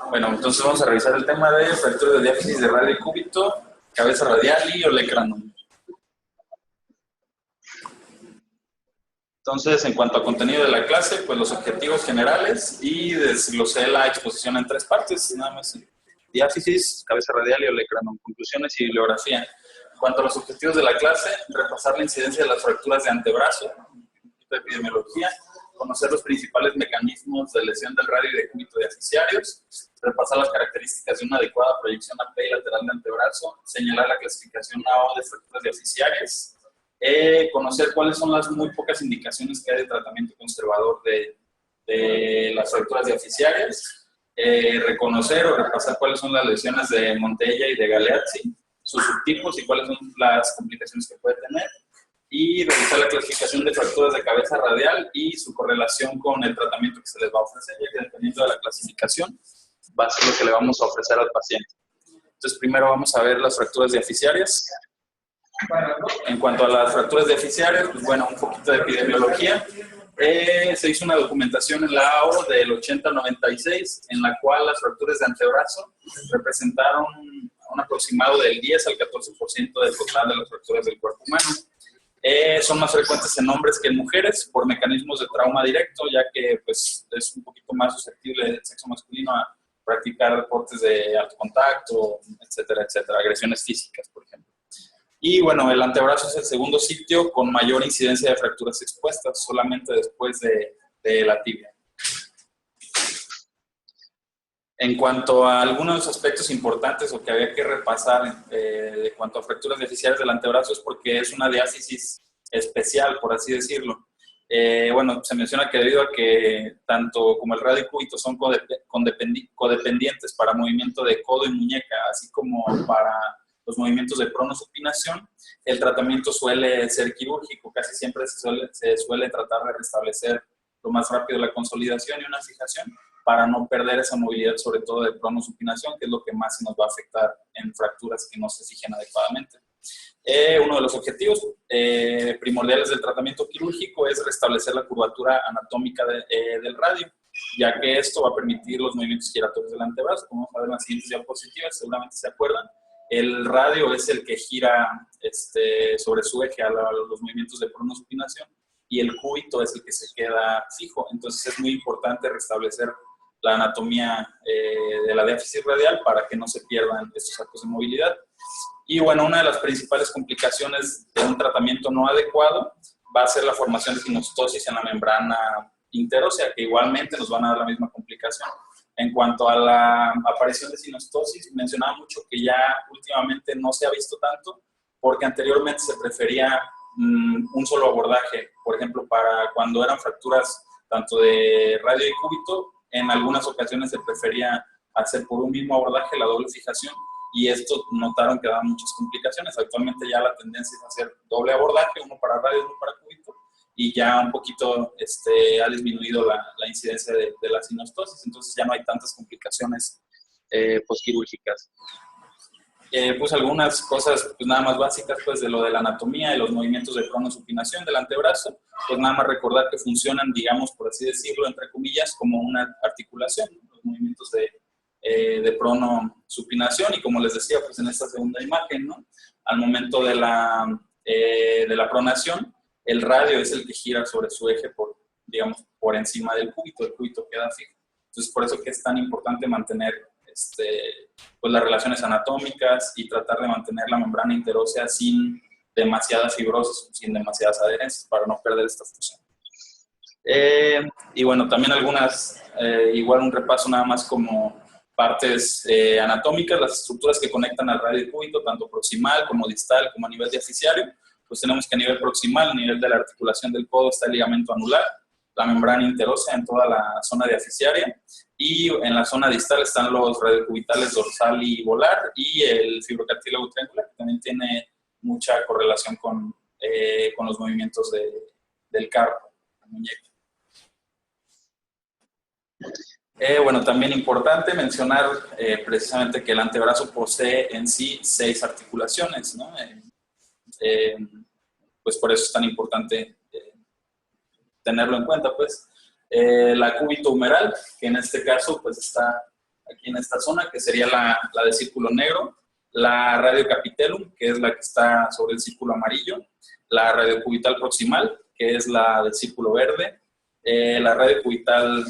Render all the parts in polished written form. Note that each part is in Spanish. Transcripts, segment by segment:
Bueno, entonces vamos a revisar el tema de fractura de diáfisis de radio y cúbito, cabeza radial y olecranon. Entonces, en cuanto a contenido de la clase, pues los objetivos generales y desglosé la exposición en 3 partes, nada más. Diáfisis, cabeza radial y olecranon, conclusiones y bibliografía. En cuanto a los objetivos de la clase, repasar la incidencia de las fracturas de antebrazo, un poquito de epidemiología, conocer los principales mecanismos de lesión del radio y de cúbito diaficiarios, repasar las características de una adecuada proyección AP y lateral de antebrazo, señalar la clasificación AO de fracturas diaficiarias, conocer cuáles son las muy pocas indicaciones que hay de tratamiento conservador de las fracturas diaficiarias, reconocer o repasar cuáles son las lesiones de Montella y de Galeazzi, sus subtipos y cuáles son las complicaciones que puede tener, y revisar la clasificación de fracturas de cabeza radial y su correlación con el tratamiento que se les va a ofrecer, ya que dependiendo de la clasificación va a ser lo que le vamos a ofrecer al paciente. Entonces, primero vamos a ver las fracturas diaficiarias. En cuanto a las fracturas diaficiarias, pues bueno, un poquito de epidemiología. Se hizo una documentación en la AO del 80-96, en la cual las fracturas de antebrazo representaron un aproximado del 10 al 14% del total de las fracturas del cuerpo humano. Son más frecuentes en hombres que en mujeres por mecanismos de trauma directo, ya que pues, es un poquito más susceptible el sexo masculino a practicar deportes de alto contacto, etcétera, etcétera, agresiones físicas, por ejemplo. Y bueno, el antebrazo es el segundo sitio con mayor incidencia de fracturas expuestas, solamente después de la tibia. En cuanto a algunos de los aspectos importantes o que había que repasar de cuanto a fracturas diaficiarias del antebrazo es porque es una diáfisis especial, por así decirlo. Bueno, se menciona que debido a que tanto como el radio y cúbito son codependientes para movimiento de codo y muñeca, así como para los movimientos de pronosupinación, el tratamiento suele ser quirúrgico. Casi siempre se suele tratar de restablecer lo más rápido la consolidación y una fijación para no perder esa movilidad, sobre todo de pronosupinación, que es lo que más se nos va a afectar en fracturas que no se fijen adecuadamente. Uno de los objetivos primordiales del tratamiento quirúrgico es restablecer la curvatura anatómica del radio, ya que esto va a permitir los movimientos giratorios del antebrazo. Como vamos a ver en las siguientes diapositivas, seguramente se acuerdan. El radio es el que gira sobre su eje a los movimientos de pronosupinación y el cúbito es el que se queda fijo. Entonces es muy importante restablecer la anatomía de la diáfisis radial para que no se pierdan estos actos de movilidad. Y bueno, una de las principales complicaciones de un tratamiento no adecuado va a ser la formación de sinostosis en la membrana interósea, que igualmente nos van a dar la misma complicación. En cuanto a la aparición de sinostosis, mencionaba mucho que ya últimamente no se ha visto tanto, porque anteriormente se prefería un solo abordaje. Por ejemplo, para cuando eran fracturas tanto de radio y cúbito, en algunas ocasiones se prefería hacer por un mismo abordaje la doble fijación, y esto notaron que daba muchas complicaciones. Actualmente ya la tendencia es hacer doble abordaje, uno para radio y uno para cúbito, y ya un poquito ha disminuido la incidencia de la sinostosis, entonces ya no hay tantas complicaciones posquirúrgicas. Pues algunas cosas pues nada más básicas pues de lo de la anatomía y los movimientos de pronosupinación del antebrazo, pues nada más recordar que funcionan, digamos, por así decirlo, entre comillas, como una articulación, ¿no? Los movimientos de pronosupinación, y como les decía, pues en esta segunda imagen, ¿no? Al momento de la pronación, el radio es el que gira sobre su eje digamos, por encima del cúbito. El cúbito queda fijo. Entonces, por eso que es tan importante mantener pues las relaciones anatómicas y tratar de mantener la membrana interósea sin demasiada fibrosis, sin demasiadas adherencias, para no perder esta función. Y bueno, también igual un repaso nada más como partes anatómicas, las estructuras que conectan al radio y cúbito, tanto proximal como distal, como a nivel diaficiario. Pues tenemos que a nivel proximal, a nivel de la articulación del codo, está el ligamento anular, la membrana interósea en toda la zona diaficiaria, y en la zona distal están los radiocubitales dorsal y volar, y el fibrocartílago triangular, que también tiene mucha correlación con los movimientos del carpo, la muñeca. Bueno, también importante mencionar precisamente que el antebrazo posee en sí 6 articulaciones, ¿no? Pues por eso es tan importante tenerlo en cuenta, pues. La cúbito humeral, que en este caso pues está aquí en esta zona, que sería la del círculo negro, la radiocapitellum, que es la que está sobre el círculo amarillo, la radiocubital proximal, que es la del círculo verde, la radiocubital,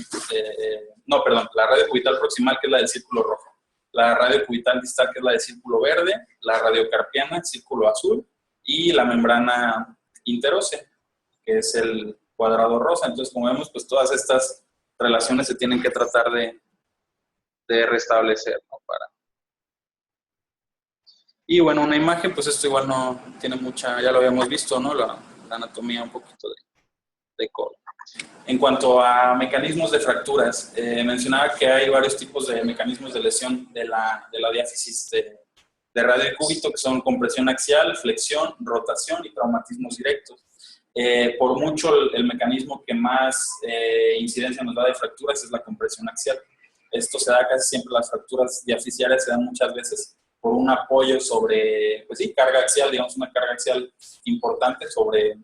la radiocubital proximal, que es la del círculo rojo, la radiocubital distal, que es la del círculo verde, la radiocarpiana, círculo azul, y la membrana interósea, que es el cuadrado rosa. Entonces, como vemos, pues todas estas relaciones se tienen que tratar de restablecer, ¿no? Y bueno, una imagen, pues esto igual no tiene mucha, ya lo habíamos visto, ¿no? La anatomía un poquito de codo. En cuanto a mecanismos de fracturas, mencionaba que hay varios tipos de mecanismos de lesión de la diáfisis de radio y cúbito, que son compresión axial, flexión, rotación y traumatismos directos. Por mucho, el mecanismo que más incidencia nos da de fracturas es la compresión axial. Esto se da casi siempre, las fracturas diafisiarias se dan muchas veces por un apoyo sobre, pues sí, carga axial, digamos una carga axial importante sobre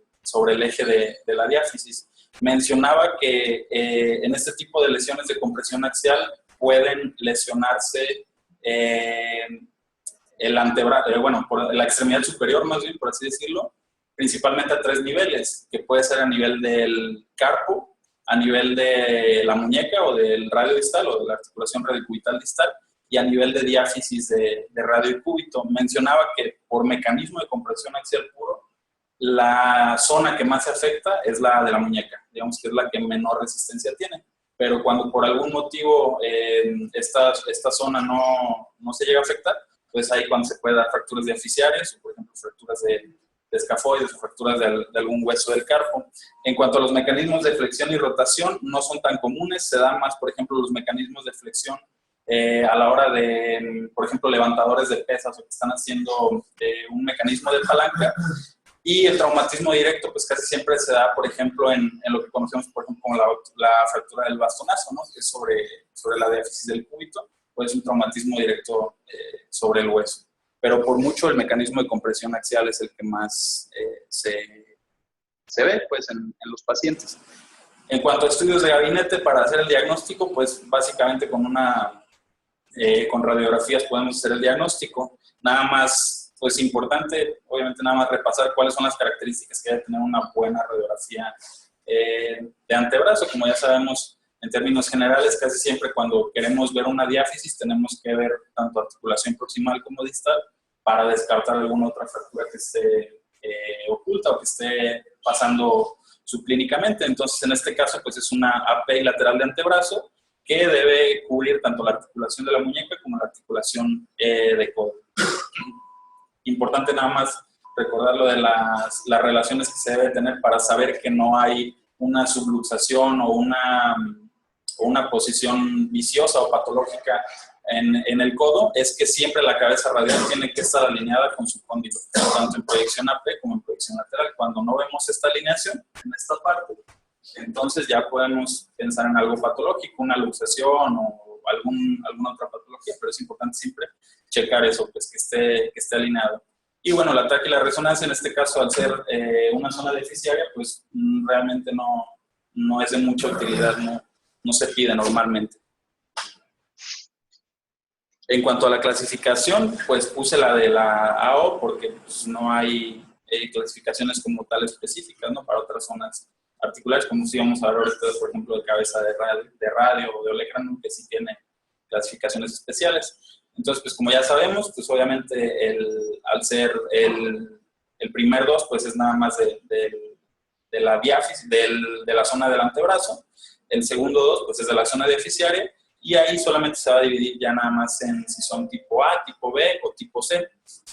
el eje de la diáfisis. Mencionaba que en este tipo de lesiones de compresión axial pueden lesionarse el antebrazo, por la extremidad superior, más bien, por así decirlo, principalmente a 3 niveles, que puede ser a nivel del carpo, a nivel de la muñeca o del radio distal o de la articulación radiocubital distal, y a nivel de diáfisis de radio y cúbito. Mencionaba que por mecanismo de compresión axial puro, la zona que más se afecta es la de la muñeca, digamos que es la que menor resistencia tiene. Pero cuando por algún motivo esta zona no se llega a afectar, pues ahí cuando se puede dar fracturas diafisiarias, o por ejemplo fracturas de escafoides o fracturas de algún hueso del carpo. En cuanto a los mecanismos de flexión y rotación, no son tan comunes, se dan más, por ejemplo, los mecanismos de flexión a la hora de, por ejemplo, levantadores de pesas o que están haciendo un mecanismo de palanca. Y el traumatismo directo, pues casi siempre se da, por ejemplo, en lo que conocemos, por ejemplo, como la fractura del bastonazo, ¿no? Que es sobre la diáfisis del cúbito, pues un traumatismo directo sobre el hueso. Pero por mucho el mecanismo de compresión axial es el que más se ve, pues, en los pacientes. En cuanto a estudios de gabinete para hacer el diagnóstico, pues básicamente con radiografías podemos hacer el diagnóstico. Nada más, pues importante, obviamente nada más repasar cuáles son las características que debe tener una buena radiografía de antebrazo. Como ya sabemos, en términos generales, casi siempre cuando queremos ver una diáfisis tenemos que ver tanto articulación proximal como distal para descartar alguna otra fractura que esté oculta o que esté pasando subclínicamente. Entonces, en este caso, pues es una API lateral de antebrazo que debe cubrir tanto la articulación de la muñeca como la articulación de codo. Importante nada más recordar lo de las relaciones que se debe tener para saber que no hay una subluxación o una posición viciosa o patológica en el codo, es que siempre la cabeza radial tiene que estar alineada con su cóndilo, tanto en proyección AP como en proyección lateral. Cuando no vemos esta alineación en esta parte, entonces ya podemos pensar en algo patológico, una luxación o alguna otra patología, pero es importante siempre checar eso, pues que esté alineado. Y bueno, el ataque y la resonancia, en este caso, al ser una zona deficiaria, pues realmente no es de mucha utilidad, no se pide normalmente. En cuanto a la clasificación, pues puse la de la AO porque pues, no hay clasificaciones como tal específicas, ¿no? Para otras zonas articulares, como si vamos a ver ahorita, por ejemplo, de cabeza de radio o de olecranon, que sí tiene clasificaciones especiales. Entonces, pues como ya sabemos, pues obviamente al ser el primer 2, pues es nada más de la diáfisis, de la zona del antebrazo. El segundo 2, pues es de la zona diafisiaria. Y ahí solamente se va a dividir ya nada más en si son tipo A, tipo B o tipo C.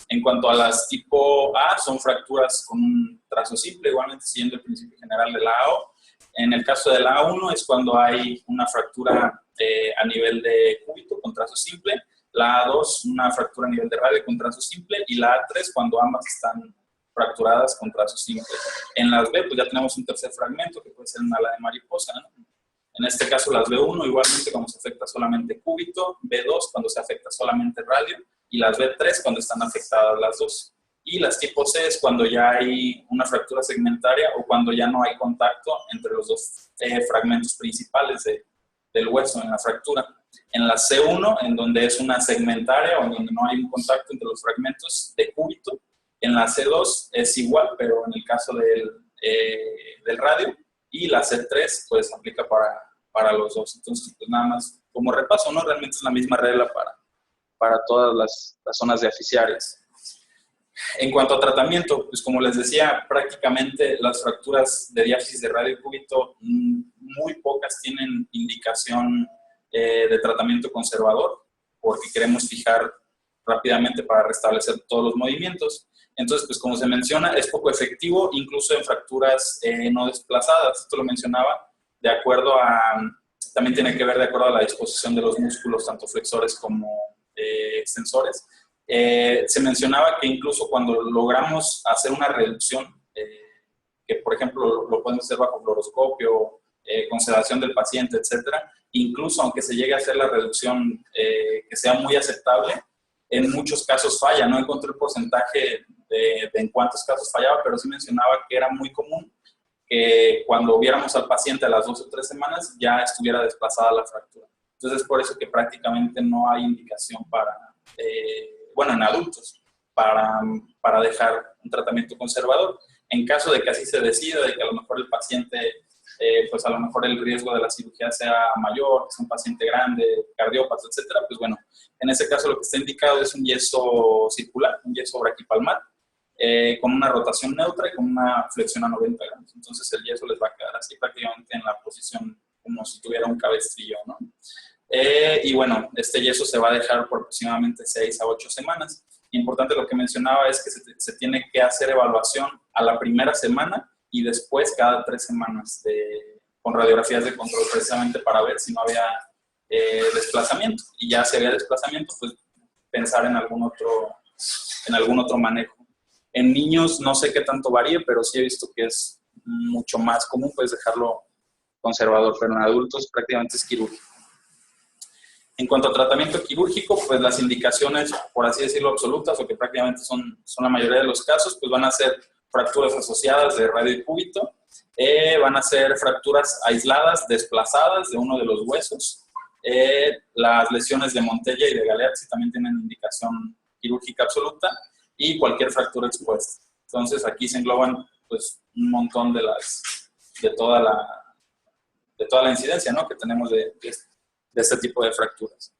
En cuanto a las tipo A, son fracturas con un trazo simple, igualmente siguiendo el principio general de la AO. En el caso de la A1 es cuando hay una fractura a nivel de cúbito con trazo simple, la A2 una fractura a nivel de radio con trazo simple y la A3 cuando ambas están fracturadas con trazo simple. En las B pues ya tenemos un tercer fragmento que puede ser una ala de mariposa, ¿no? En este caso las B1 igualmente cuando se afecta solamente cúbito, B2 cuando se afecta solamente radio y las B3 cuando están afectadas las dos. Y las tipo C es cuando ya hay una fractura segmentaria o cuando ya no hay contacto entre los dos fragmentos principales del hueso en la fractura. En la C1, en donde es una segmentaria o en donde no hay un contacto entre los fragmentos de cúbito. En la C2 es igual, pero en el caso del radio. Y la C3 pues aplica para los dos. Entonces, pues nada más como repaso, ¿no? Realmente es la misma regla para todas las zonas deficiarias. En cuanto a tratamiento, pues como les decía, prácticamente las fracturas de diáfisis de radio y cúbito, muy pocas tienen indicación de tratamiento conservador, porque queremos fijar rápidamente para restablecer todos los movimientos. Entonces, pues como se menciona, es poco efectivo, incluso en fracturas no desplazadas. Esto lo mencionaba de acuerdo a, también tiene que ver de acuerdo a la disposición de los músculos, tanto flexores como extensores. Se mencionaba que incluso cuando logramos hacer una reducción, que por ejemplo lo podemos hacer bajo fluoroscopio, con sedación del paciente, etcétera, incluso aunque se llegue a hacer la reducción que sea muy aceptable, en muchos casos falla. No encontré el porcentaje de en cuántos casos fallaba, pero sí mencionaba que era muy común que cuando viéramos al paciente a las 2 o 3 semanas ya estuviera desplazada la fractura. Entonces es por eso que prácticamente no hay indicación para, bueno, en adultos, para dejar un tratamiento conservador. En caso de que así se decida, de que a lo mejor el paciente, pues a lo mejor el riesgo de la cirugía sea mayor, que es un paciente grande, cardiópata, etcétera, pues bueno, en ese caso lo que está indicado es un yeso circular, un yeso braquipalmar, con una rotación neutra y con una flexión a 90 grados. Entonces el yeso les va a quedar así prácticamente en la posición como si tuviera un cabestrillo, ¿no? Y bueno, este yeso se va a dejar por aproximadamente 6 a 8 semanas. Importante lo que mencionaba es que se tiene que hacer evaluación a la primera semana y después cada 3 semanas con radiografías de control, precisamente para ver si no había desplazamiento. Y ya si había desplazamiento, pues pensar en algún otro manejo. En niños no sé qué tanto varíe, pero sí he visto que es mucho más común, pues dejarlo conservador, pero en adultos prácticamente es quirúrgico. En cuanto a tratamiento quirúrgico, pues las indicaciones, por así decirlo, absolutas, o que prácticamente son la mayoría de los casos, pues van a ser fracturas asociadas de radio y cúbito, van a ser fracturas aisladas, desplazadas de uno de los huesos, las lesiones de Montella y de Galeazzi también tienen indicación quirúrgica absoluta, y cualquier fractura expuesta. Entonces aquí se engloban pues un montón de toda la incidencia, ¿no?, que tenemos de este tipo de fracturas.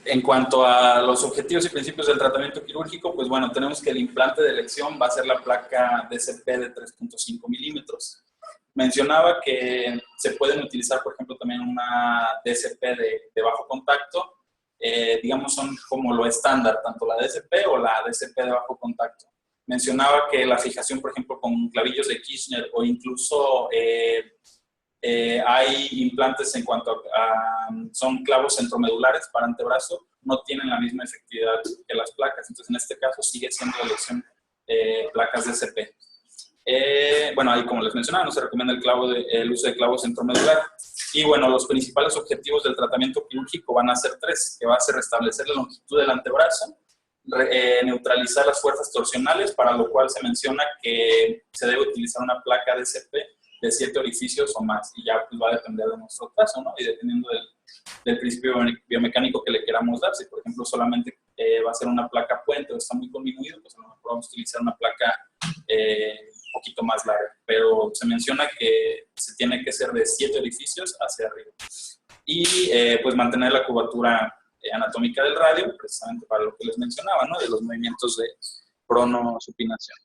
En cuanto a los objetivos y principios del tratamiento quirúrgico, pues bueno, tenemos que el implante de elección va a ser la placa DCP de 3.5 milímetros. Mencionaba que se pueden utilizar, por ejemplo, también una DCP de bajo contacto, digamos son como lo estándar, tanto la DCP o la DCP de bajo contacto. Mencionaba que la fijación, por ejemplo, con clavillos de Kirchner o incluso hay implantes en cuanto a son clavos centromedulares para antebrazo, no tienen la misma efectividad que las placas. Entonces, en este caso, sigue siendo la elección placas DCP. Bueno, ahí como les mencionaba, no se recomienda el uso de clavo centromedular. Y bueno, los principales objetivos del tratamiento quirúrgico van a ser 3, que va a ser restablecer la longitud del antebrazo, neutralizar las fuerzas torsionales, para lo cual se menciona que se debe utilizar una placa DCP de 7 orificios o más, y ya pues va a depender de nuestro caso, ¿no? Y dependiendo del principio biomecánico que le queramos dar. Si por ejemplo solamente va a ser una placa puente o está muy conminuido, pues a lo mejor vamos a utilizar una placa un poquito más larga, pero se menciona que se tiene que ser de 7 orificios hacia arriba. Y pues mantener la curvatura anatómica del radio, precisamente para lo que les mencionaba, ¿no?, de los movimientos de pronosupinación.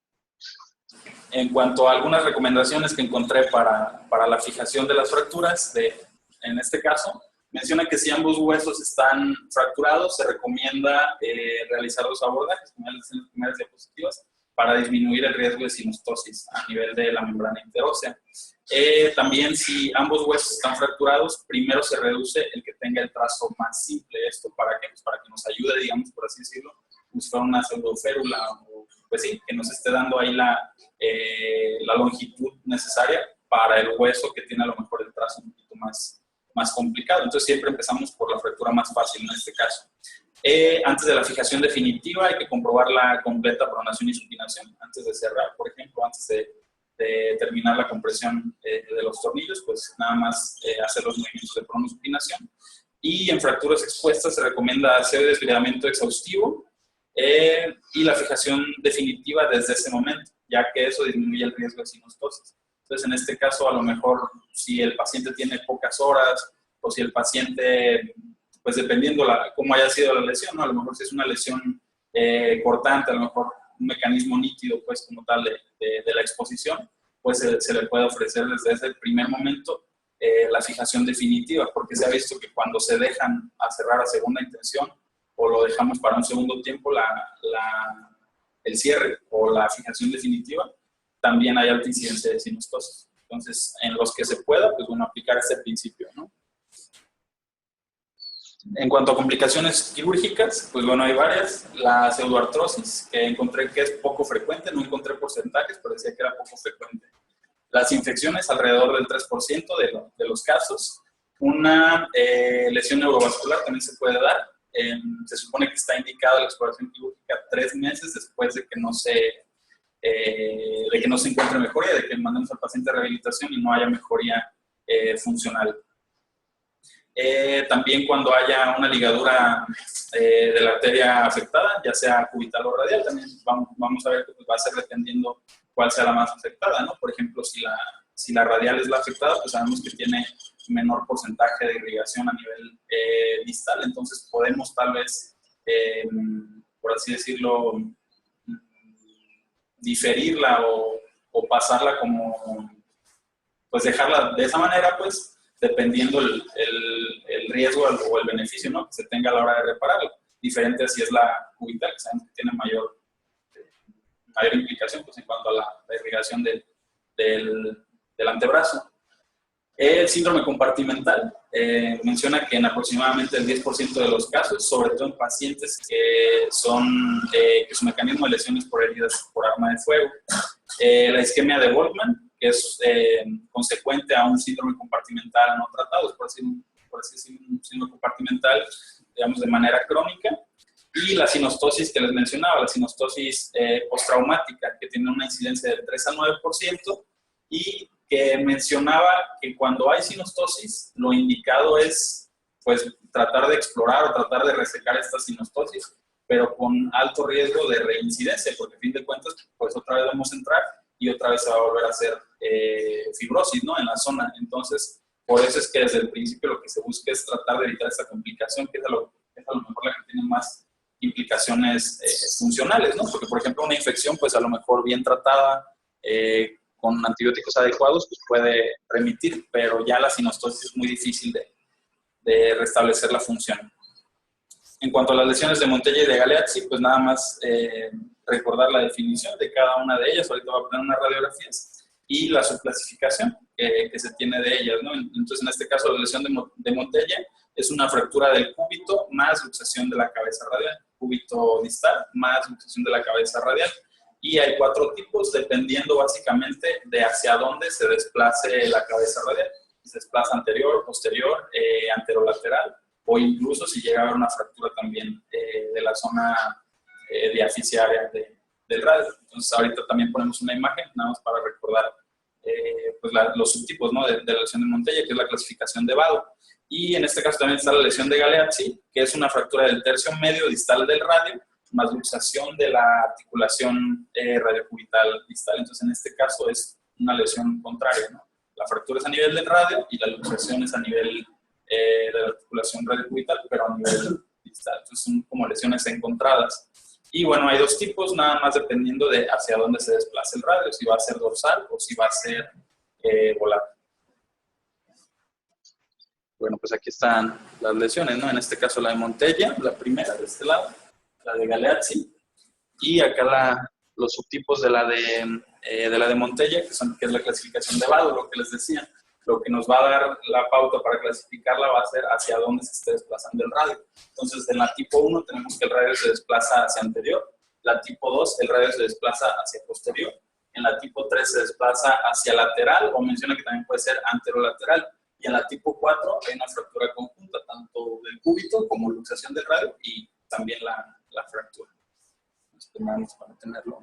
En cuanto a algunas recomendaciones que encontré para la fijación de las fracturas, en este caso, menciona que si ambos huesos están fracturados, se recomienda realizar los abordajes, como en las primeras diapositivas, para disminuir el riesgo de sinostosis a nivel de la membrana interósea. También, si ambos huesos están fracturados, primero se reduce el que tenga el trazo más simple. ¿Esto para qué? Pues para que nos ayude, digamos, por así decirlo, como si fuera una pseudoférula, o pues sí, que nos esté dando ahí la longitud necesaria para el hueso que tiene a lo mejor el trazo un poquito más complicado. Entonces siempre empezamos por la fractura más fácil en este caso. Antes de la fijación definitiva hay que comprobar la completa pronación y supinación. Antes de cerrar, por ejemplo, antes de terminar la compresión de los tornillos, pues nada más hacer los movimientos de pronosupinación. Y en fracturas expuestas se recomienda hacer desviamiento exhaustivo y la fijación definitiva desde ese momento, ya que eso disminuye el riesgo de sinostosis. Entonces, en este caso, a lo mejor, si el paciente tiene pocas horas o si el paciente, pues dependiendo cómo haya sido la lesión, ¿no? A lo mejor si es una lesión cortante, a lo mejor un mecanismo nítido, pues como tal de la exposición, pues se le puede ofrecer desde ese primer momento la fijación definitiva, porque se ha visto que cuando se dejan a cerrar a segunda intención o lo dejamos para un segundo tiempo, el cierre o la fijación definitiva, también hay alta incidencia de sinostosis. Entonces, en los que se pueda, pues bueno, aplicar este principio, ¿no? En cuanto a complicaciones quirúrgicas, pues bueno, hay varias. La pseudoartrosis, que encontré que es poco frecuente, no encontré porcentajes, pero decía que era poco frecuente. Las infecciones, alrededor del 3% de los casos. Una lesión neurovascular también se puede dar. Se supone que está indicada la exploración quirúrgica 3 meses después de que no se encuentre mejoría, de que mandemos al paciente a rehabilitación y no haya mejoría funcional. También cuando haya una ligadura de la arteria afectada, ya sea cubital o radial, también vamos a ver que pues, va a ser dependiendo cuál sea la más afectada, ¿no? Por ejemplo, si la radial es la afectada, pues sabemos que tiene menor porcentaje de irrigación a nivel distal, entonces podemos tal vez, por así decirlo, diferirla o pasarla como, pues dejarla de esa manera, pues, dependiendo el riesgo o el beneficio, ¿no? Que se tenga a la hora de repararlo. Diferente si es la cubital, que sabemos que tiene mayor implicación pues, en cuanto a la irrigación del antebrazo. El síndrome compartimental menciona que en aproximadamente el 10% de los casos, sobre todo en pacientes que su mecanismo de lesión es por heridas por arma de fuego. La isquemia de Volkmann, que es consecuente a un síndrome compartimental no tratado, por así decirlo, un síndrome compartimental, digamos, de manera crónica. Y la sinostosis que les mencionaba, la sinostosis postraumática, que tiene una incidencia del 3 al 9%, y que mencionaba que cuando hay sinostosis, lo indicado es pues, tratar de explorar o tratar de resecar esta sinostosis, pero con alto riesgo de reincidencia, porque a fin de cuentas, pues otra vez vamos a entrar y otra vez se va a volver a hacer fibrosis, ¿no? En la zona. Entonces, por eso es que desde el principio lo que se busca es tratar de evitar esta complicación, que es a lo mejor la que tiene más implicaciones funcionales, ¿no? Porque, por ejemplo, una infección, pues a lo mejor bien tratada, con antibióticos adecuados, pues puede remitir, pero ya la sinostosis es muy difícil de restablecer la función. En cuanto a las lesiones de Montella y de Galeazzi, pues nada más recordar la definición de cada una de ellas. Ahorita voy a poner unas radiografías y la subclasificación que se tiene de ellas, ¿no? Entonces, en este caso, la lesión de Montella es una fractura del cúbito más luxación de la cabeza radial, cúbito distal más luxación de la cabeza radial. Y hay 4 tipos, dependiendo básicamente de hacia dónde se desplace la cabeza radial. Si se desplaza anterior, posterior, anterolateral, o incluso si llega a haber una fractura también de la zona diaficiaria del radio. Entonces, ahorita también ponemos una imagen, nada más para recordar pues los subtipos, ¿no? de la lesión de Montella, que es la clasificación de Vado. Y en este caso también está la lesión de Galeazzi, que es una fractura del tercio medio distal del radio, más luxación de la articulación radiocubital distal. Entonces, en este caso es una lesión contraria, ¿no? La fractura es a nivel del radio y la luxación es a nivel de la articulación radiocubital, pero a nivel distal. Entonces, son como lesiones encontradas. Y bueno, hay 2 tipos, nada más dependiendo de hacia dónde se desplace el radio, si va a ser dorsal o si va a ser volar. Bueno, pues aquí están las lesiones, ¿no? En este caso la de Montella, la primera de este lado, la de Galeazzi, y acá los subtipos de la de Montella, que es la clasificación de Vado, lo que les decía. Lo que nos va a dar la pauta para clasificarla va a ser hacia dónde se esté desplazando el radio. Entonces, en la tipo 1 tenemos que el radio se desplaza hacia anterior, la tipo 2 el radio se desplaza hacia posterior, en la tipo 3 se desplaza hacia lateral, o menciona que también puede ser anterolateral, y en la tipo 4 hay una fractura conjunta, tanto del cúbito como luxación del radio y también la fractura. Esperamos para tenerlo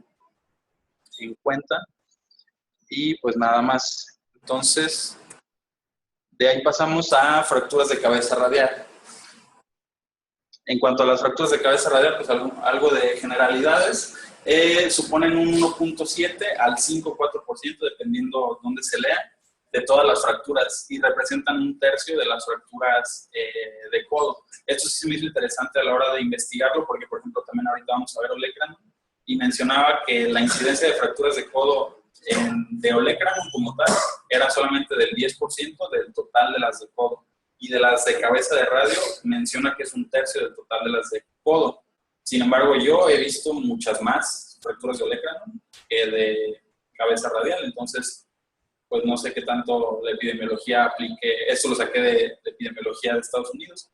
en cuenta. Y pues nada más. Entonces, de ahí pasamos a fracturas de cabeza radial. En cuanto a las fracturas de cabeza radial, pues algo de generalidades. Suponen un 1.7 al 5,4%, dependiendo dónde se lea, de todas las fracturas, y representan 1/3 de las fracturas de codo. Esto sí se me hizo interesante a la hora de investigarlo, porque, por ejemplo, también ahorita vamos a ver olecranon, y mencionaba que la incidencia de fracturas de codo de olecranon como tal era solamente del 10% del total de las de codo. Y de las de cabeza de radio menciona que es 1/3 del total de las de codo. Sin embargo, yo he visto muchas más fracturas de olecranon que de cabeza radial. Entonces, pues no sé qué tanto la epidemiología aplique. Esto lo saqué de epidemiología de Estados Unidos,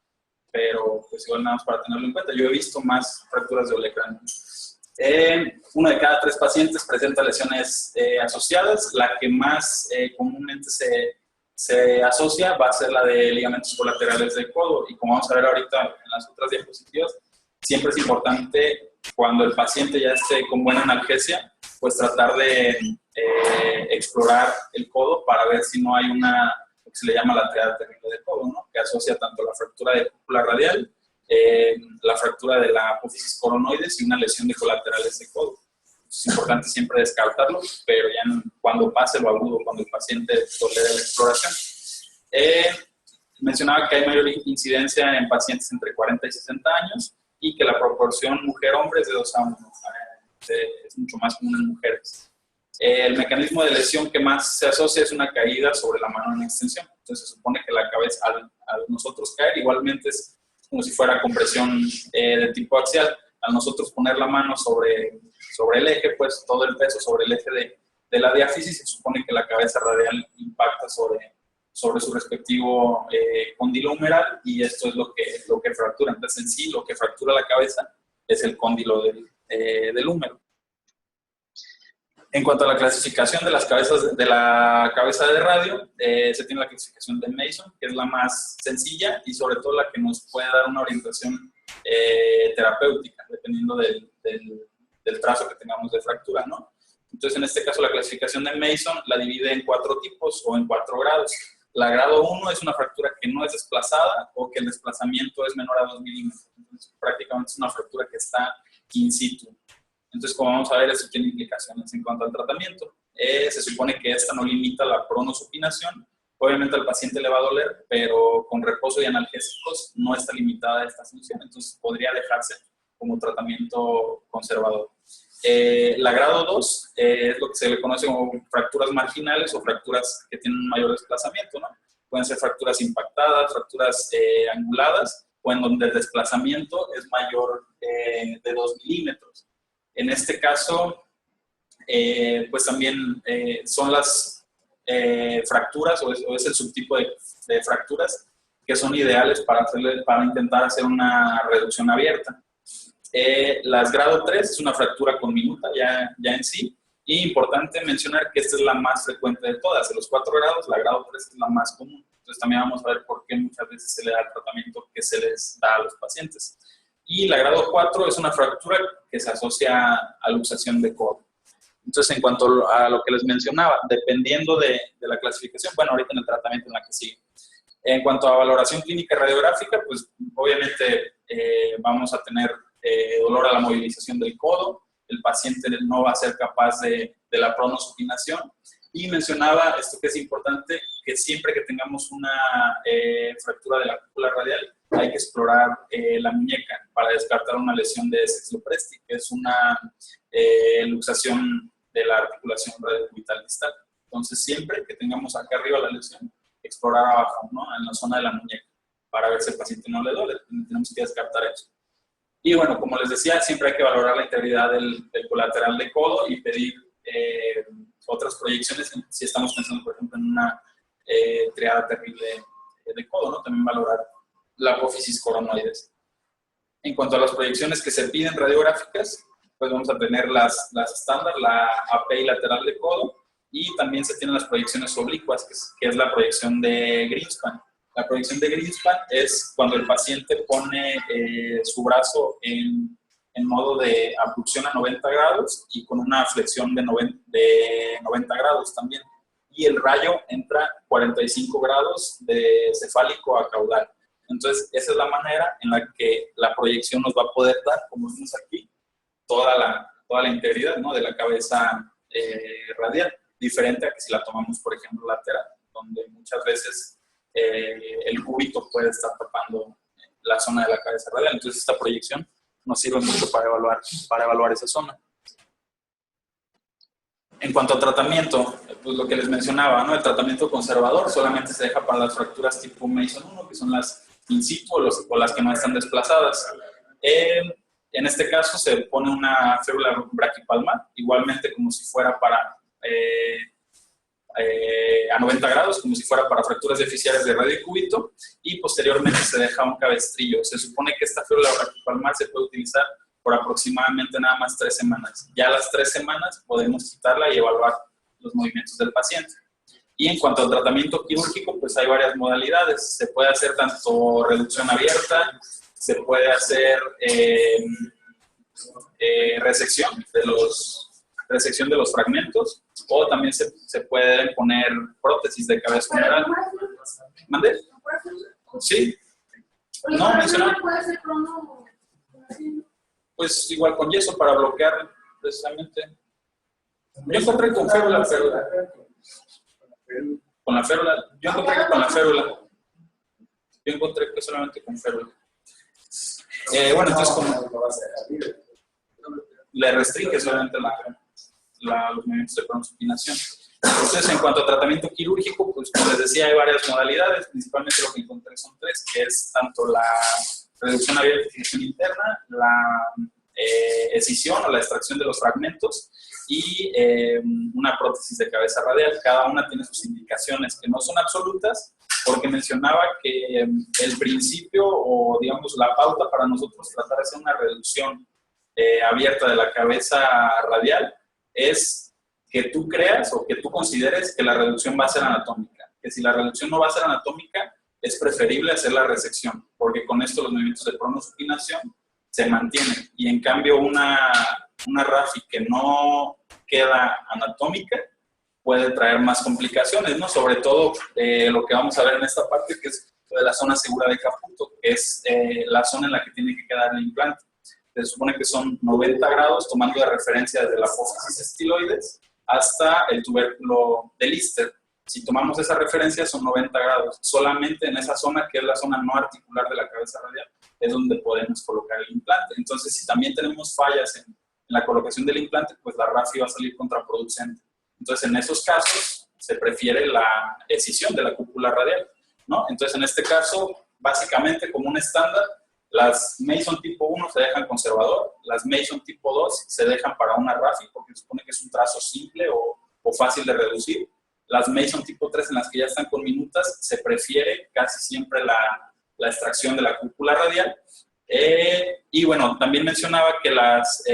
pero pues igual nada más para tenerlo en cuenta. Yo he visto más fracturas de olecranon. 1 de cada 3 pacientes presenta lesiones asociadas. La que más comúnmente se asocia va a ser la de ligamentos colaterales del codo, y como vamos a ver ahorita en las otras diapositivas, siempre es importante, cuando el paciente ya esté con buena analgesia, pues tratar de explorar el codo para ver si no hay lo que se le llama la triada terrible de codo, ¿no? Que asocia tanto la fractura de cúpula radial, la fractura de la apófisis coronoides y una lesión de colaterales de codo. Es importante siempre descartarlo, pero ya cuando pase lo agudo, cuando el paciente tolere la exploración. Mencionaba que hay mayor incidencia en pacientes entre 40 y 60 años, y que la proporción mujer-hombre es de 2 a 1. Es mucho más común en mujeres. El mecanismo de lesión que más se asocia es una caída sobre la mano en extensión. Entonces se supone que la cabeza, al nosotros caer, igualmente es como si fuera compresión de tipo axial. Al nosotros poner la mano sobre el eje, pues todo el peso sobre el eje de la diáfisis, se supone que la cabeza radial impacta sobre su respectivo cóndilo humeral, y esto es lo que fractura. Entonces, en sí, lo que fractura la cabeza es el cóndilo del húmero. En cuanto a la clasificación de la cabeza de radio, se tiene la clasificación de Mason, que es la más sencilla y sobre todo la que nos puede dar una orientación terapéutica, dependiendo del trazo que tengamos de fractura, ¿no? Entonces, en este caso, la clasificación de Mason la divide en 4 tipos o en 4 grados. La grado 1 es una fractura que no es desplazada o que el desplazamiento es menor a 2 milímetros. Entonces, prácticamente es una fractura que está in situ. Entonces, como vamos a ver, eso tiene implicaciones en cuanto al tratamiento. Se supone que esta no limita la pronosupinación. Obviamente al paciente le va a doler, pero con reposo y analgésicos no está limitada esta función. Entonces, podría dejarse como tratamiento conservador. La grado 2 es lo que se le conoce como fracturas marginales o fracturas que tienen un mayor desplazamiento, ¿no? Pueden ser fracturas impactadas, fracturas anguladas, o en donde el desplazamiento es mayor de 2 milímetros. En este caso, pues también son las fracturas, o es el subtipo de fracturas que son ideales para intentar hacer una reducción abierta. Las grado 3 es una fractura conminuta ya en sí, y importante mencionar que esta es la más frecuente de todas. De los 4 grados, la grado 3 es la más común. Entonces también vamos a ver por qué muchas veces se le da el tratamiento que se les da a los pacientes. Y la grado 4 es una fractura que se asocia a luxación de codo. Entonces, en cuanto a lo que les mencionaba, dependiendo de la clasificación, bueno, ahorita en el tratamiento en la que sigue. En cuanto a valoración clínica radiográfica, pues obviamente vamos a tener dolor a la movilización del codo, el paciente no va a ser capaz de la pronosupinación, y mencionaba esto que es importante, que siempre que tengamos una fractura de la cúpula radial, hay que explorar la muñeca para descartar una lesión de Sexlopresti, que es una luxación de la articulación radiocubital distal. Entonces, siempre que tengamos acá arriba la lesión, explorar abajo, ¿no? En la zona de la muñeca, para ver si al paciente no le duele. Tenemos que descartar eso. Y bueno, como les decía, siempre hay que valorar la integridad del colateral de codo y pedir otras proyecciones si estamos pensando, por ejemplo, en una triada terrible de codo, ¿no? También valorar la apófisis coronoides. En cuanto a las proyecciones que se piden radiográficas, pues vamos a tener las estándar, la API lateral de codo, y también se tienen las proyecciones oblicuas, que es la proyección de Greenspan. La proyección de Greenspan es cuando el paciente pone su brazo en modo de abducción a 90 grados y con una flexión de 90 grados también. Y el rayo entra 45 grados de cefálico a caudal. Entonces, esa es la manera en la que la proyección nos va a poder dar, como vemos aquí, toda la integridad, ¿no?, de la cabeza radial, diferente a que si la tomamos, por ejemplo, lateral, donde muchas veces el cúbito puede estar tapando la zona de la cabeza radial. Entonces, esta proyección nos sirve mucho para evaluar esa zona. En cuanto a tratamiento, pues lo que les mencionaba, ¿no?, el tratamiento conservador solamente se deja para las fracturas tipo Mason 1, que son las in situ o las que no están desplazadas. En este caso se pone una férula braquipalmar, igualmente como si fuera para a 90 grados, como si fuera para fracturas deficiarias de radio y cúbito, y posteriormente se deja un cabestrillo. Se supone que esta férula braquipalmar se puede utilizar por aproximadamente nada más 3 semanas. Ya a las 3 semanas podemos quitarla y evaluar los movimientos del paciente. Y en cuanto al tratamiento quirúrgico, pues hay varias modalidades. Se puede hacer tanto reducción abierta, se puede hacer resección de los fragmentos, o también se pueden poner prótesis de cabeza general. ¿Mande? Sí. No, mencionaba. Pues igual con yeso para bloquear precisamente. Yo encontré con férula, pero con la férula. Yo encontré que con la férula. Yo encontré que solamente con férula. Bueno, entonces como le restringe solamente los movimientos de pronosupinación. Entonces, en cuanto a tratamiento quirúrgico, pues como les decía, hay varias modalidades. Principalmente lo que encontré son 3, que es tanto la reducción abierta y fijación interna, la escisión o la extracción de los fragmentos y una prótesis de cabeza radial. Cada una tiene sus indicaciones que no son absolutas, porque mencionaba que el principio o digamos la pauta para nosotros tratar de hacer una reducción abierta de la cabeza radial es que tú creas o que tú consideres que la reducción va a ser anatómica. Que si la reducción no va a ser anatómica, es preferible hacer la resección, porque con esto los movimientos de pronosupinación se mantienen. Y en cambio una RAFI que no queda anatómica puede traer más complicaciones, ¿no? Sobre todo lo que vamos a ver en esta parte, que es de la zona segura de Caputo, que es la zona en la que tiene que quedar el implante. Se supone que son 90 grados, tomando de referencia desde la apófisis estiloides hasta el tubérculo de Lister. Si tomamos esa referencia, son 90 grados. Solamente en esa zona, que es la zona no articular de la cabeza radial, es donde podemos colocar el implante. Entonces, si también tenemos fallas en la colocación del implante, pues la RAFI va a salir contraproducente. Entonces, en esos casos, se prefiere la escisión de la cúpula radial, ¿no? Entonces, en este caso, básicamente, como un estándar, las Mason tipo 1 se dejan conservador, las Mason tipo 2 se dejan para una RAFI, porque se supone que es un trazo simple o fácil de reducir. Las Mason tipo 3, en las que ya están con minutas, se prefiere casi siempre la extracción de la cúpula radial. Y bueno, también mencionaba que las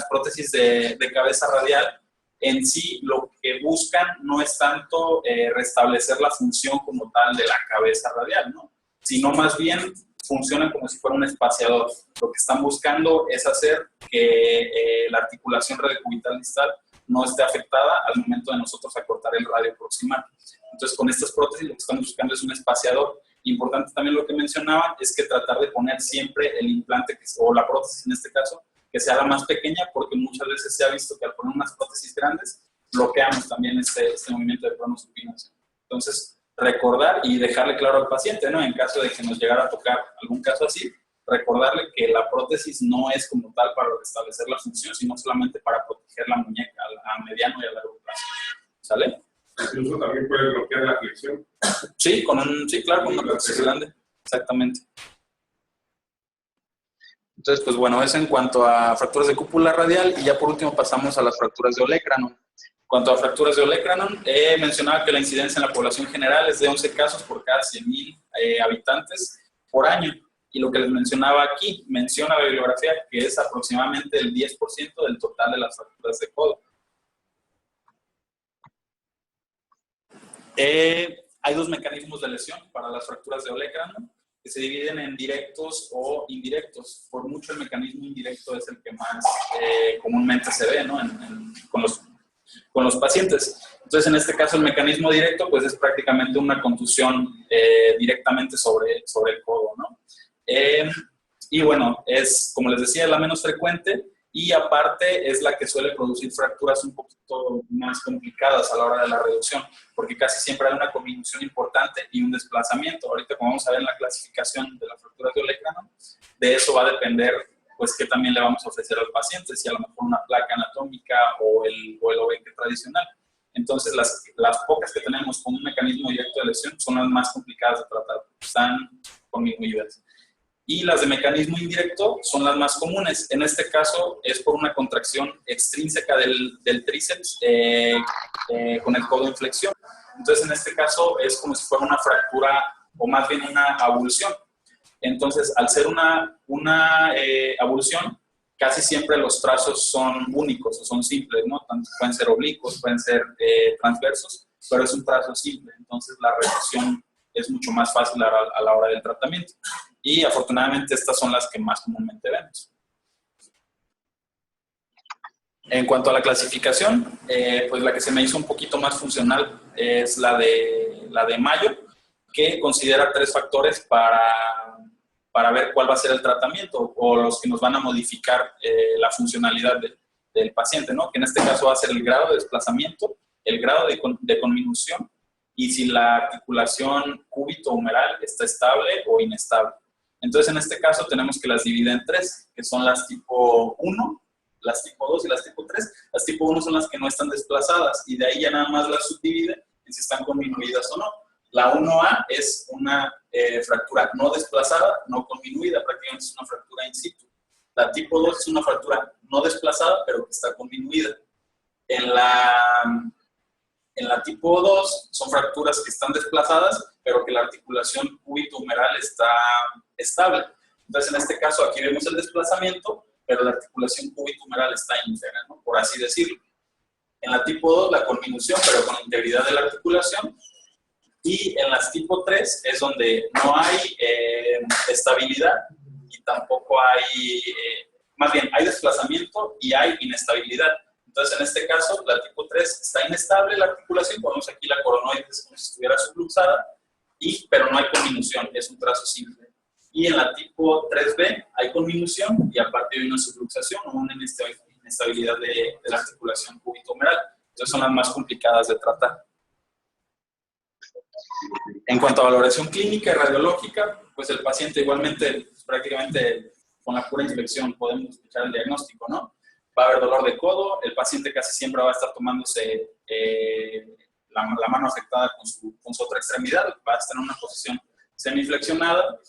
prótesis de cabeza radial en sí lo que buscan no es tanto restablecer la función como tal de la cabeza radial, ¿no?, sino más bien funcionan como si fuera un espaciador. Lo que están buscando es hacer que la articulación radiocubital distal no esté afectada al momento de nosotros acortar el radio proximal. Entonces, con estas prótesis lo que estamos buscando es un espaciador. Importante también lo que mencionaban es que tratar de poner siempre el implante, o la prótesis en este caso, que sea la más pequeña, porque muchas veces se ha visto que al poner unas prótesis grandes, bloqueamos también este movimiento de pronosupinación. Entonces, recordar y dejarle claro al paciente, ¿no?, en caso de que nos llegara a tocar algún caso así, recordarle que la prótesis no es como tal para restablecer la función, sino solamente para proteger la muñeca a mediano y a largo plazo. ¿Sale? Incluso también puede bloquear la flexión. Sí, sí, claro, con una prótesis grande. Exactamente. Entonces, pues bueno, eso en cuanto a fracturas de cúpula radial, y ya por último pasamos a las fracturas de olecranon. En cuanto a fracturas de olecranon, mencionaba que la incidencia en la población general es de 11 casos por cada 100,000 habitantes por año. Y lo que les mencionaba aquí, menciona la bibliografía que es aproximadamente el 10% del total de las fracturas de codo. Hay dos mecanismos de lesión para las fracturas de olecrano, que se dividen en directos o indirectos. Por mucho el mecanismo indirecto es el que más comúnmente se ve, ¿no? con los pacientes. Entonces, en este caso, el mecanismo directo, pues es prácticamente una contusión directamente sobre el codo, ¿no? Y bueno, es, como les decía, la menos frecuente y aparte es la que suele producir fracturas un poquito más complicadas a la hora de la reducción, porque casi siempre hay una conminución importante y un desplazamiento. Ahorita, como vamos a ver en la clasificación de las fracturas de olecrano, de eso va a depender pues qué también le vamos a ofrecer al paciente, si a lo mejor una placa anatómica o el OEQ tradicional. Entonces, las pocas que tenemos con un mecanismo directo de lesión son las más complicadas de tratar, están conminuidas. Y las de mecanismo indirecto son las más comunes. En este caso es por una contracción extrínseca del tríceps con el codo en flexión. Entonces, en este caso es como si fuera una fractura o más bien una avulsión. Entonces, al ser una avulsión, casi siempre los trazos son únicos o son simples, ¿no? Tanto pueden ser oblicuos, pueden ser transversos, pero es un trazo simple. Entonces, la reducción es mucho más fácil a la hora del tratamiento. Y afortunadamente estas son las que más comúnmente vemos. En cuanto a la clasificación, pues la que se me hizo un poquito más funcional es la de Mayo, que considera 3 factores para ver cuál va a ser el tratamiento o los que nos van a modificar la funcionalidad del paciente, ¿no? Que en este caso va a ser el grado de desplazamiento, el grado de conminución y si la articulación cúbito-humeral está estable o inestable. Entonces, en este caso tenemos que las dividir en 3, que son las tipo 1, las tipo 2 y las tipo 3. Las tipo 1 son las que no están desplazadas y de ahí ya nada más las subdivide en si están conminuidas o no. La 1A es una fractura no desplazada, no conminuida, prácticamente es una fractura in situ. La tipo 2 es una fractura no desplazada, pero que está conminuida. En la tipo 2 son fracturas que están desplazadas, pero que la articulación cúbito-humeral está estable. Entonces, en este caso, aquí vemos el desplazamiento, pero la articulación cúbito-humeral está íntegra, ¿no? Por así decirlo. En la tipo 2, la conminución, pero con integridad de la articulación. Y en las tipo 3 es donde no hay estabilidad y tampoco hay, más bien, hay desplazamiento y hay inestabilidad. Entonces, en este caso, la tipo 3 está inestable la articulación, ponemos aquí la coronoides como si estuviera subluxada, pero no hay conminución, es un trazo simple. Y en la tipo 3B hay conminución y aparte hay una subluxación o una inestabilidad de la articulación cúbito-humeral. Entonces, son las más complicadas de tratar. En cuanto a valoración clínica y radiológica, pues el paciente igualmente, pues prácticamente con la pura inspección podemos escuchar el diagnóstico, ¿no? Va a haber dolor de codo, el paciente casi siempre va a estar tomándose la mano afectada con su otra extremidad, va a estar en una posición semiflexionada,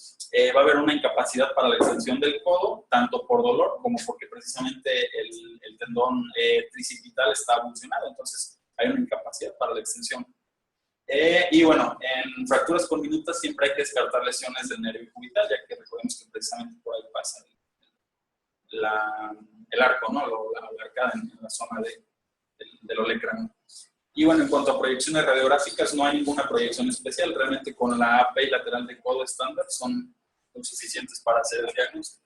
va a haber una incapacidad para la extensión del codo, tanto por dolor como porque precisamente el tendón tricipital está abulsionado, entonces hay una incapacidad para la extensión. Y bueno, en fracturas conminutas siempre hay que descartar lesiones del nervio cubital, ya que recordemos que precisamente por ahí pasa el arco, ¿no? La arcada en la zona del olecrano. Y bueno, en cuanto a proyecciones radiográficas, no hay ninguna proyección especial. Realmente con la AP y lateral de codo estándar son suficientes para hacer el diagnóstico.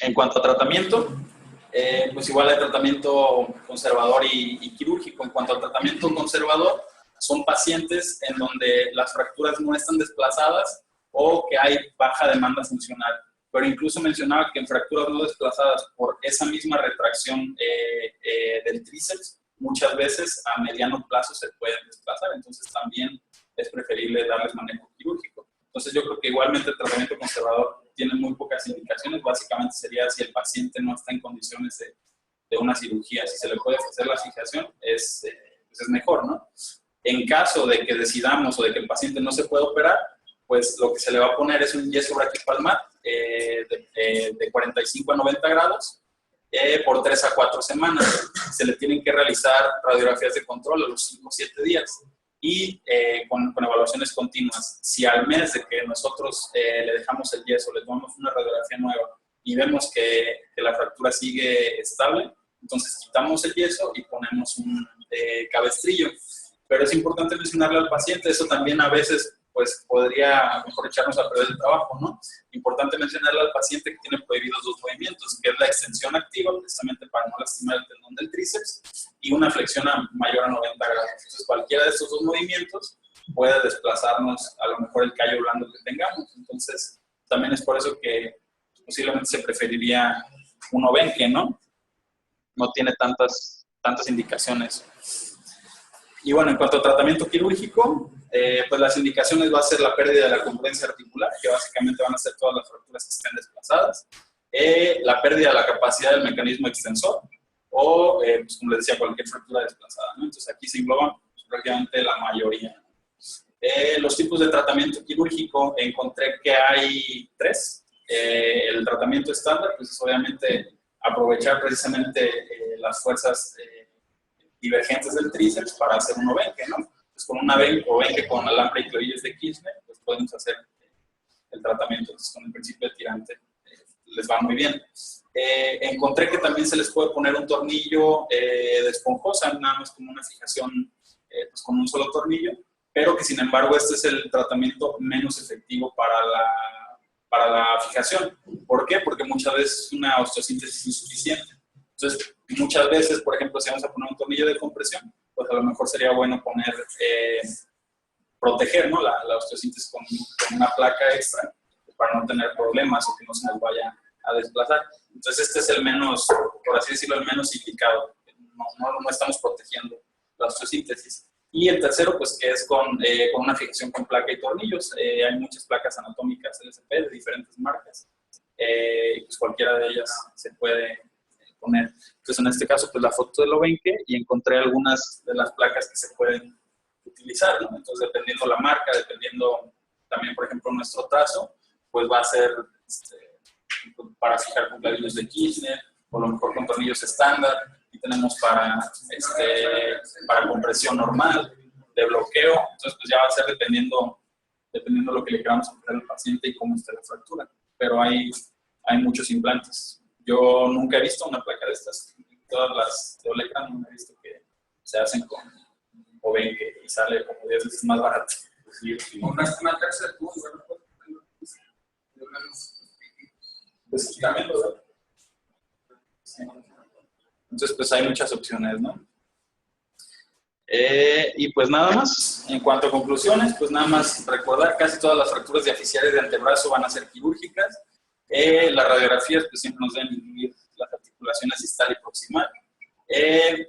En cuanto a tratamiento, pues igual hay tratamiento conservador y quirúrgico. En cuanto al tratamiento conservador, son pacientes en donde las fracturas no están desplazadas o que hay baja demanda funcional. Pero incluso mencionaba que en fracturas no desplazadas por esa misma retracción del tríceps, muchas veces a mediano plazo se pueden desplazar. Entonces también es preferible darles manejo quirúrgico. Entonces yo creo que igualmente el tratamiento conservador tiene muy pocas indicaciones. Básicamente sería si el paciente no está en condiciones de una cirugía. Si se le puede hacer la fijación, pues es mejor, ¿no? En caso de que decidamos o de que el paciente no se pueda operar, pues lo que se le va a poner es un yeso braquiopalmar de 45 a 90 grados por 3 a 4 semanas. Se le tienen que realizar radiografías de control a los 5 o 7 días y con evaluaciones continuas. Si al mes de que nosotros le dejamos el yeso, le tomamos una radiografía nueva y vemos que la fractura sigue estable, entonces quitamos el yeso y ponemos un cabestrillo. pero es importante mencionarle al paciente. Eso también a veces pues podría a lo mejor echarnos a perder el trabajo, ¿no? Importante mencionarle al paciente que tiene prohibidos dos movimientos, que es la extensión activa, precisamente para no lastimar el tendón del tríceps, y una flexión mayor a 90 grados. Entonces, cualquiera de estos dos movimientos puede desplazarnos a lo mejor el callo blando que tengamos. Entonces, también es por eso que posiblemente se preferiría un Obenque, ¿no? No tiene tantas indicaciones. Y bueno, en cuanto a tratamiento quirúrgico, pues las indicaciones va a ser la pérdida de la congruencia articular, que básicamente van a ser todas las fracturas que estén desplazadas, la pérdida de la capacidad del mecanismo extensor, o, pues como les decía, cualquier fractura desplazada, ¿no? Entonces aquí se engloban pues, prácticamente la mayoría. Los tipos de tratamiento quirúrgico, encontré que hay 3. El tratamiento estándar, pues es obviamente aprovechar precisamente las fuerzas divergentes del tríceps para hacer un Obenque, ¿no? Pues con una Obenque con alambre y clavijas de Kirchner, pues podemos hacer el tratamiento. Entonces, con el principio de tirante les va muy bien. Encontré que también se les puede poner un tornillo de esponjosa, nada más como una fijación pues con un solo tornillo, pero que sin embargo este es el tratamiento menos efectivo para la fijación. ¿Por qué? Porque muchas veces es una osteosíntesis insuficiente. Entonces, muchas veces, por ejemplo, si vamos a poner un tornillo de compresión, pues a lo mejor sería bueno proteger, ¿no? la osteosíntesis con una placa extra para no tener problemas o que no se nos vaya a desplazar. Entonces, este es el menos, por así decirlo, el menos indicado. No estamos protegiendo la osteosíntesis. Y el tercero, pues, que es con una fijación con placa y tornillos. Hay muchas placas anatómicas LSP de diferentes marcas. Pues cualquiera de ellas se puede poner. Entonces, en este caso, pues la foto del Obenque y encontré algunas de las placas que se pueden utilizar, ¿no? Entonces, dependiendo la marca, dependiendo también, por ejemplo, nuestro trazo, pues va a ser para fijar con clavijos de Kirchner, o a lo mejor con tornillos estándar, y tenemos para compresión normal, de bloqueo. Entonces, pues ya va a ser dependiendo de lo que le queramos poner al paciente y cómo esté la fractura. Pero hay muchos implantes. Yo nunca he visto una placa de estas. Todas las de Olecran no he visto que se hacen con Obenque y sale como 10 veces más barato. Una tercera punta, pues también lo veo. Entonces, pues hay muchas opciones, ¿no? Y pues nada más, en cuanto a conclusiones, pues nada más recordar, casi todas las fracturas diaficiales de antebrazo van a ser quirúrgicas. Las radiografías pues siempre nos deben incluir las articulaciones distal y proximal.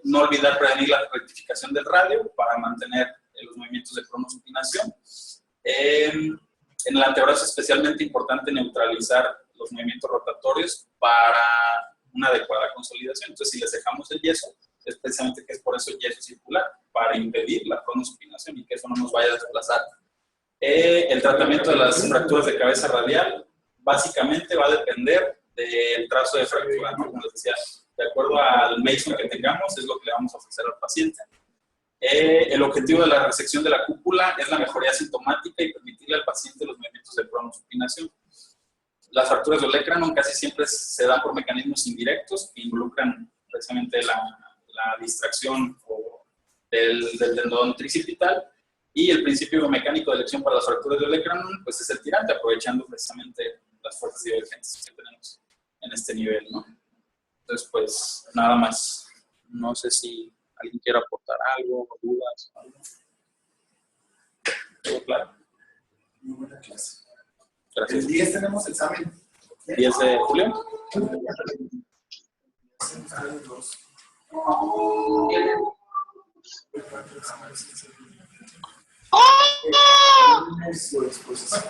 No olvidar prevenir la rectificación del radio para mantener los movimientos de cronosupinación. En el antebrazo es especialmente importante neutralizar los movimientos rotatorios para una adecuada consolidación. Entonces, si les dejamos el yeso, es precisamente que es por eso el yeso circular, para impedir la cronosupinación y que eso no nos vaya a desplazar. El tratamiento de las fracturas de cabeza radial básicamente va a depender del trazo de fractura, ¿no? Como les decía, de acuerdo al Mason que tengamos, es lo que le vamos a ofrecer al paciente. El objetivo de la resección de la cúpula es la mejoría sintomática y permitirle al paciente los movimientos de cronosupinación. Las fracturas de Olecranon casi siempre se dan por mecanismos indirectos que involucran precisamente la distracción del tendón tricipital, y el principio mecánico de elección para las fracturas de Olecranon pues es el tirante, aprovechando precisamente las fuerzas divergentes que tenemos en este nivel, ¿no? Entonces, pues nada más. No sé si alguien quiere aportar algo, dudas o algo. ¿Todo claro? Muy buena clase. Gracias. El 10 tenemos examen. 10 de julio. Después.